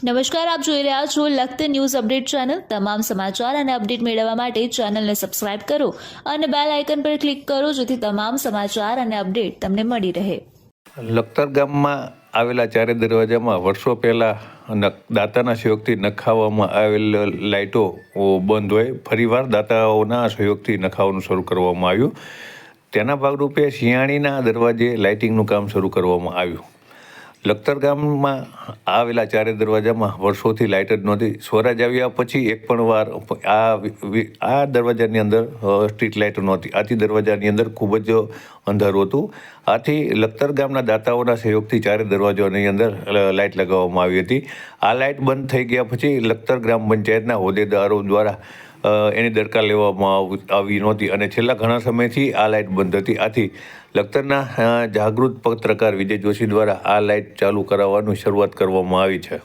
નમસ્કાર, આપ જોઈ રહ્યા છો લખત ન્યૂઝ અપડેટ ચેનલ। તમામ સમાચાર અને અપડેટ મેળવવા માટે ચેનલને સબસ્ક્રાઇબ કરો અને બેલ આઇકન પર ક્લિક કરો જેથી તમામ સમાચાર અને અપડેટ તમને મળી રહે। લખતર ગામમાં આવેલા ચારે દરવાજામાં વર્ષો પહેલાં દાતાના સહયોગથી નખાવવામાં આવેલ લાઇટો બંધ હોય ફરીવાર દાતાઓના સહયોગથી નખાવવાનું શરૂ કરવામાં આવ્યું। તેના ભાગરૂપે શિયાળીના દરવાજે લાઇટિંગનું કામ શરૂ કરવામાં આવ્યું। લખતર ગામમાં આવેલા ચારે દરવાજામાં વર્ષોથી લાઇટ જ નહોતી। સ્વરાજ આવ્યા પછી એક પણ વાર આ દરવાજાની અંદર સ્ટ્રીટ લાઇટ નહોતી। આથી દરવાજાની અંદર ખૂબ જ અંધારું હતું। આથી લખતર ગામના દાતાઓના સહયોગથી ચારે દરવાજાની અંદર લાઇટ લગાવવામાં આવી હતી। આ લાઇટ બંધ થઈ ગયા પછી લખતર ગ્રામ પંચાયતના હોદ્દેદારો દ્વારા એની દરકાર લેવામાં આવી નહોતી અને છેલ્લા ઘણા સમયથી આ લાઇટ બંધ હતી। આથી લખતરના જાગૃત પત્રકાર વિજય જોશી દ્વારા આ લાઇટ ચાલુ કરાવવાની શરૂઆત કરવામાં આવી છે।